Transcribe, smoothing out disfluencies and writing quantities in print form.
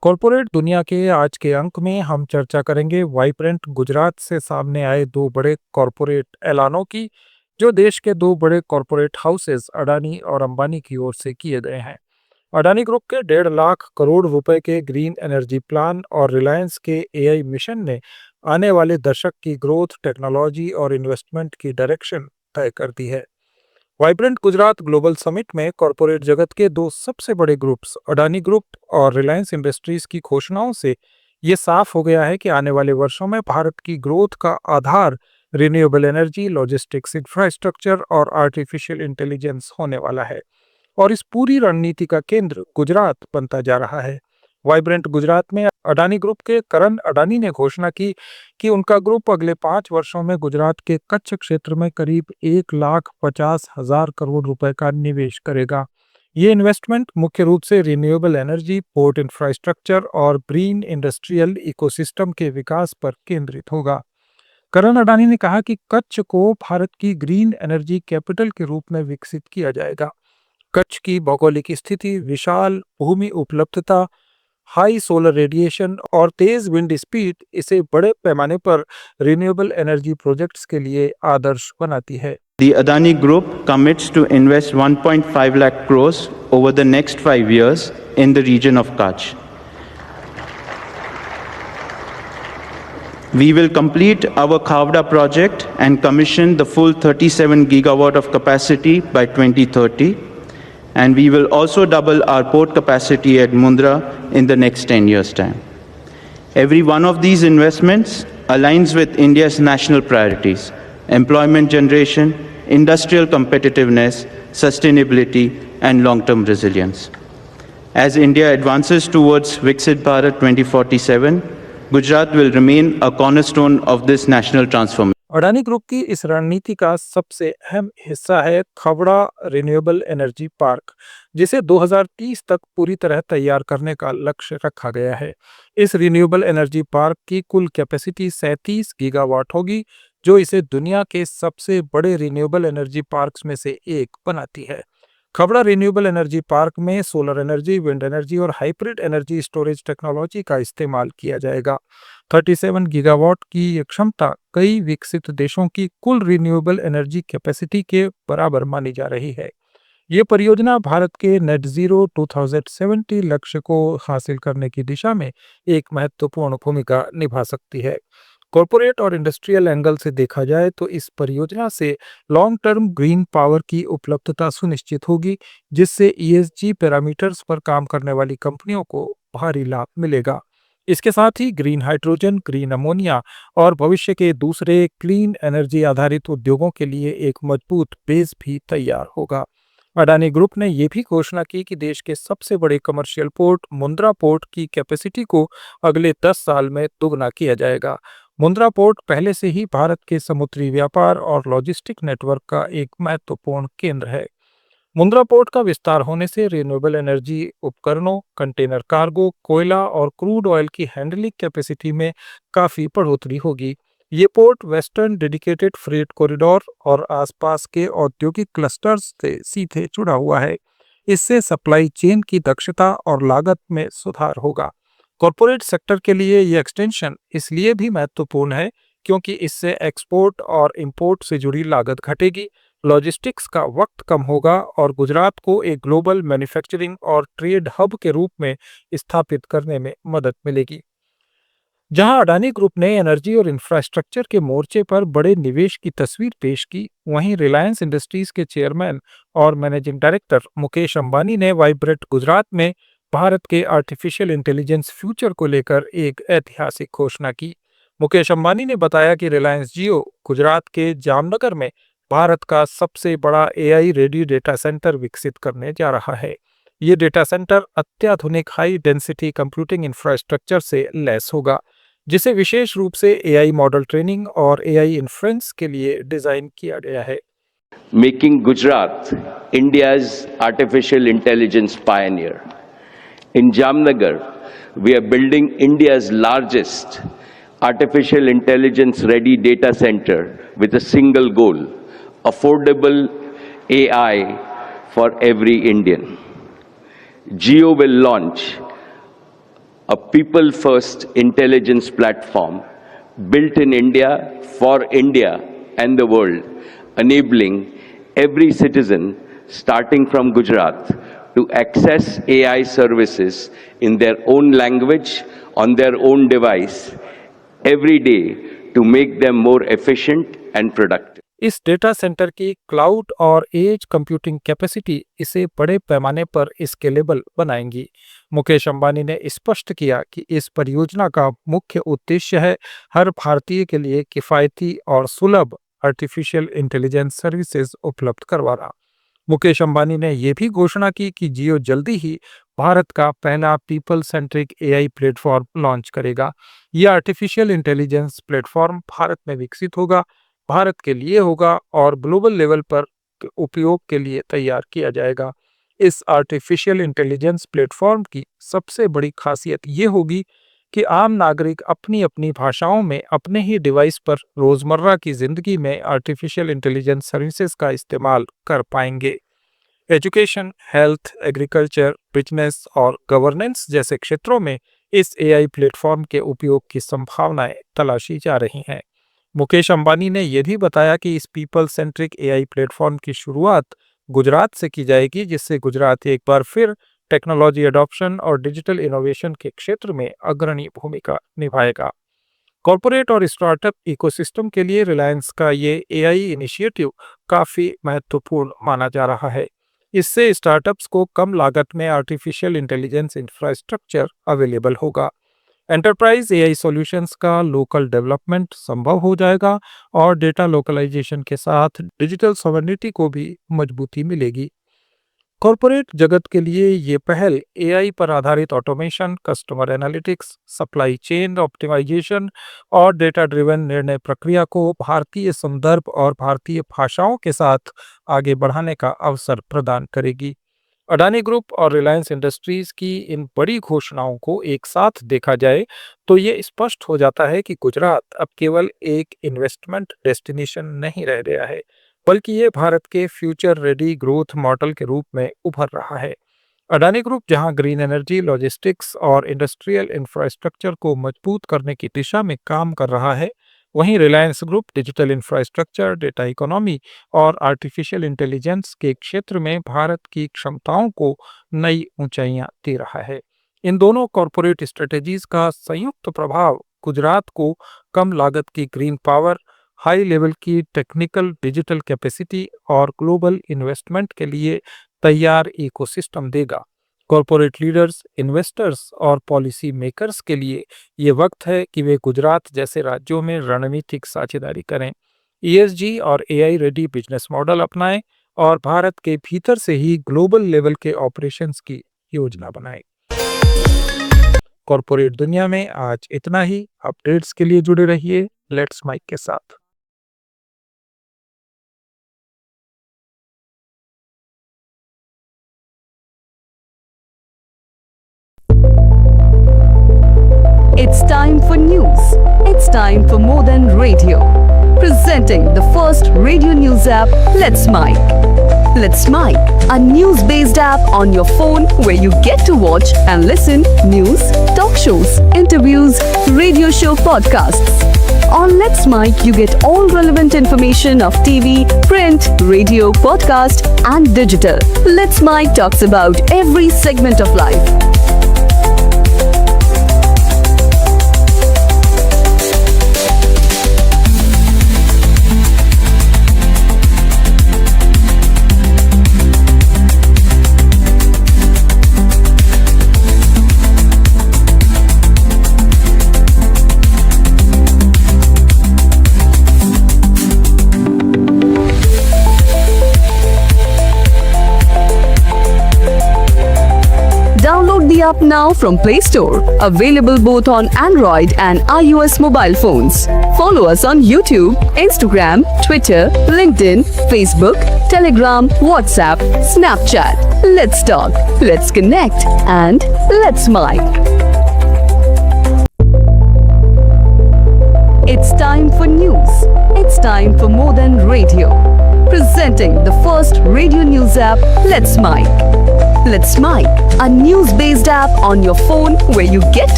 Corporate दुनिया के आज के अंक में हम चर्चा करेंगे वाइब्रेंट गुजरात से सामने आए दो बड़े कॉरपोरेट ऐलानों की, जो देश के दो बड़े कॉरपोरेट हाउसेस अडानी और अंबानी की ओर से किए गए हैं। अडानी ग्रुप के 1.5 लाख करोड़ रुपए के ग्रीन एनर्जी प्लान और रिलायंस के एआई मिशन ने आने वाले दशक की ग्रोथ, टेक्नोलॉजी और इन्वेस्टमेंट की डायरेक्शन तय कर दी है। वाइब्रेंट गुजरात ग्लोबल समिट में कॉरपोरेट जगत के दो सबसे बड़े ग्रुप्स अडानी ग्रुप और रिलायंस इंडस्ट्रीज की घोषणाओं से ये साफ हो गया है कि आने वाले वर्षों में भारत की ग्रोथ का आधार रिन्यूएबल एनर्जी, लॉजिस्टिक्स इंफ्रास्ट्रक्चर और आर्टिफिशियल इंटेलिजेंस होने वाला है, और इस पूरी रणनीति का केंद्र गुजरात बनता जा रहा है। वाइब्रेंट गुजरात में अडानी ग्रुप के करण अडानी ने घोषणा की कि उनका ग्रुप अगले 5 वर्षों में गुजरात के कच्छ क्षेत्र में करीब 1,50,000 करोड़ रुपए का निवेश करेगा। ये इन्वेस्टमेंट मुख्य रूप से रिन्यूएबल एनर्जी, पोर्ट इंफ्रास्ट्रक्चर और ग्रीन इंडस्ट्रियल इकोसिस्टम के विकास पर केंद्रित होगा। करण अडानी ने कहा कि कच्छ को भारत की ग्रीन एनर्जी कैपिटल के रूप में विकसित किया जाएगा। कच्छ की भौगोलिक स्थिति, विशाल भूमि उपलब्धता, हाई सोलर रेडिएशन और तेज विंड स्पीड इसे बड़े पैमाने पर रिन्यूएबल एनर्जी प्रोजेक्ट्स के लिए आदर्श बनाती है। The Adani Group commits to invest 1.5 lakh crores over the next 5 years in the region of Kutch. We will complete our Khavda project and commission the full 37 gigawatt of capacity by 2030, and we will also double our port capacity at Mundra in the next 10 years' time. Every one of these investments aligns with India's national priorities: employment generation, industrial competitiveness, sustainability, and long-term resilience. As India advances towards Viksit Bharat 2047, Gujarat will remain a cornerstone of this national transformation. Adani group की इस रणनीति का सबसे अहम हिस्सा है Khabra renewable energy park, जिसे 2030 तक पूरी तरह तैयार करने का लक्ष्य रखा गया है। इस रिन्यूएबल एनर्जी पार्क की कुल कैपेसिटी 37 गीगावाट होगी, जो इसे दुनिया के सबसे बड़े रिन्यूएबल एनर्जी पार्क्स में से एक बनाती है। खबड़ा रिन्यूएबल एनर्जी पार्क में सोलर एनर्जी, विंड एनर्जी और हाइब्रिड एनर्जी स्टोरेज टेक्नोलॉजी का इस्तेमाल किया जाएगा। 37 गीगावाट की ये क्षमता कई विकसित देशों की कुल रिन्यूएबल एनर्जी कैपेसिटी के बराबर मानी जा रही है। ये परियोजना भारत के नेट जीरो 2070 लक्ष्य को हासिल करने की दिशा में एक महत्वपूर्ण भूमिका निभा सकती है। कॉरपोरेट और इंडस्ट्रियल एंगल से देखा जाए तो इस परियोजना से लॉन्ग टर्म ग्रीन पावर की उपलब्धता सुनिश्चित होगी, जिससे ईएसजी पैरामीटर्स पर काम करने वाली कंपनियों को भारी लाभ मिलेगा। इसके साथ ही ग्रीन हाइड्रोजन, ग्रीन अमोनिया और भविष्य के दूसरे क्लीन एनर्जी आधारित उद्योगों के लिए एक मजबूत बेस भी तैयार होगा। अडानी ग्रुप ने यह भी घोषणा की कि देश के सबसे बड़े कमर्शियल पोर्ट मुंद्रा पोर्ट की कैपेसिटी को अगले 10 साल में दोगुना किया जाएगा। मुंद्रा पोर्ट पहले से ही भारत के समुद्री व्यापार और लॉजिस्टिक नेटवर्क का एक महत्वपूर्ण केंद्र है। मुंद्रा पोर्ट का विस्तार होने से रिन्यूएबल एनर्जी उपकरणों, कंटेनर कार्गो, कोयला और क्रूड ऑयल की हैंडलिंग कैपेसिटी में काफी बढ़ोतरी होगी। ये port western dedicated freight corridor और आसपास के औद्योगिक क्लस्टर्स से सीधे जुड़ा हुआ है। इससे सप्लाई चेन की दक्षता और लागत में सुधार होगा। कॉरपोरेट सेक्टर के लिए ये एक्सटेंशन इसलिए भी महत्वपूर्ण है क्योंकि इससे एक्सपोर्ट और इंपोर्ट से जुड़ी लागत घटेगी, लॉजिस्टिक्स का वक्त कम होगा और गुजरात को एक ग्लोबल मैन्युफैक्चरिंग और ट्रेड हब के रूप में स्थापित करने में मदद मिलेगी। जहां अडानी ग्रुप ने एनर्जी और इंफ्रास्ट्रक्चर के मोर्चे पर बड़े निवेश की तस्वीर पेश की, वहीं रिलायंस इंडस्ट्रीज के चेयरमैन और मैनेजिंग डायरेक्टर मुकेश अंबानी ने वाइब्रेंट गुजरात में भारत के आर्टिफिशियल इंटेलिजेंस फ्यूचर को लेकर एक ऐतिहासिक घोषणा की। मुकेश अंबानी ने बताया कि रिलायंस जियो गुजरात के जामनगर में भारत का सबसे बड़ा एआई रेडी डेटा सेंटर विकसित करने जा रहा है। ये डेटा सेंटर अत्याधुनिक हाई डेंसिटी कंप्यूटिंग इंफ्रास्ट्रक्चर से लैस होगा, जिसे विशेष रूप से एआई मॉडल ट्रेनिंग और एआई इन्फ्रेंस के लिए डिजाइन किया गया है। Making Gujarat India's artificial intelligence pioneer. In Jamnagar, we are building India's largest artificial intelligence ready data center with a single goal: affordable AI for every Indian. Jio will launch a people-first intelligence platform built in India for India and the world, enabling every citizen, starting from Gujarat, to access AI services in their own language, on their own device, every day to make them more efficient and productive. इस data centre की cloud और edge computing capacity इसे बड़े पैमाने पर scalable बनाएंगी। मुकेश अंबानी ने स्पष्ट किया कि इस परियोजना का मुख्य उद्देश्य है हर भारतीय के लिए किफ़ायती और सुलभ आर्टिफिशियल इंटेलिजेंस सर्विसेज उपलब्ध करवाना। मुकेश अंबानी ने यह भी घोषणा की कि जियो जल्दी ही भारत का पहला people centric AI platform launch करेगा। यह आर्टिफिशियल इंटेलिजेंस प्लेटफॉर्म भारत में विकसित होगा, भारत के लिए होगा और ग्लोबल लेवल पर उपयोग के लिए तैयार किया जाएगा। इस आर्टिफिशियल इंटेलिजेंस प्लेटफॉर्म की सबसे बड़ी खासियत ये होगी कि आम नागरिक अपनी अपनी भाषाओं में अपने ही डिवाइस पर रोजमर्रा की जिंदगी में आर्टिफिशियल इंटेलिजेंस सर्विसेज का इस्तेमाल कर पाएंगे। एजुकेशन, हेल्थ, एग्रीकल्चर, बिजनेस और गवर्नेंस जैसे क्षेत्रों में इस एआई प्लेटफॉर्म के उपयोग की संभावनाएं तलाशी जा रही हैं। मुकेश अंबानी ने यह भी बताया कि इस पीपल सेंट्रिक एआई प्लेटफॉर्म की शुरुआत गुजरात से की जाएगी, जिससे गुजरात एक बार फिर टेक्नोलॉजी एडॉप्शन और डिजिटल इनोवेशन के क्षेत्र में अग्रणी भूमिका निभाएगा। कॉरपोरेट और स्टार्टअप इकोसिस्टम के लिए रिलायंस का ये एआई इनिशिएटिव काफ़ी महत्वपूर्ण माना जा रहा है। इससे स्टार्टअप्स को कम लागत में आर्टिफिशियल इंटेलिजेंस इंफ्रास्ट्रक्चर अवेलेबल होगा। एंटरप्राइज एआई सॉल्यूशंस का लोकल डेवलपमेंट संभव हो जाएगा और डेटा लोकलाइजेशन के साथ डिजिटल सॉवरेनिटी को भी मजबूती मिलेगी। कॉरपोरेट जगत के लिए ये पहल एआई पर आधारित automation, customer analytics, supply chain optimisation और डेटा ड्रिवन निर्णय प्रक्रिया को भारतीय संदर्भ और भारतीय भाषाओं के साथ आगे बढ़ाने का अवसर प्रदान करेगी। अडानी ग्रुप और रिलायंस इंडस्ट्रीज की इन बड़ी घोषणाओं को एक साथ देखा जाए तो ये स्पष्ट हो जाता है कि गुजरात अब केवल एक इन्वेस्टमेंट डेस्टिनेशन नहीं रह गया है, बल्कि ये भारत के फ्यूचर रेडी ग्रोथ मॉडल के रूप में उभर रहा है। अडानी ग्रुप जहां ग्रीन एनर्जी, लॉजिस्टिक्स और इंडस्ट्रियल इंफ्रास्ट्रक्चर को मजबूत करने की दिशा में काम कर रहा है, वहीं Reliance group digital infrastructure, data economy और आर्टिफिशियल इंटेलिजेंस के क्षेत्र में भारत की क्षमताओं को नई ऊंचाइयां दे रहा है। इन दोनों कॉरपोरेट स्ट्रेटेजीज का संयुक्त प्रभाव गुजरात को कम लागत की ग्रीन पावर, हाई लेवल की टेक्निकल डिजिटल कैपेसिटी और ग्लोबल इन्वेस्टमेंट के लिए तैयार इकोसिस्टम देगा। कॉरपोरेट लीडर्स, इन्वेस्टर्स और पॉलिसी मेकर्स के लिए ये वक्त है कि वे गुजरात जैसे राज्यों में रणनीतिक साझेदारी करें, ईएसजी और एआई रेडी बिजनेस मॉडल अपनाएं और भारत के भीतर से ही ग्लोबल लेवल के ऑपरेशंस की योजना बनाएं। कॉरपोरेट दुनिया में आज इतना ही। अपडेट्स के लिए जुड़े रहिए लेट्स माइक के साथ। It's time for news. It's time for more than radio. Presenting the first radio news app, Let's Mic. Let's Mic, a news-based app on your phone where you get to watch and listen news, talk shows, interviews, radio show podcasts. On Let's Mic, you get all relevant information of TV, print, radio, podcast, and digital. Let's Mic talks about every segment of life. Download the app now from Play Store. Available both on Android and iOS mobile phones. Follow us on YouTube, Instagram, Twitter, LinkedIn, Facebook, Telegram, WhatsApp, Snapchat. Let's talk, let's connect, and let's mic. It's time for news. It's time for more than radio. Presenting the first radio news app, Let's Mic. Let's Mic, a news-based app on your phone where you get to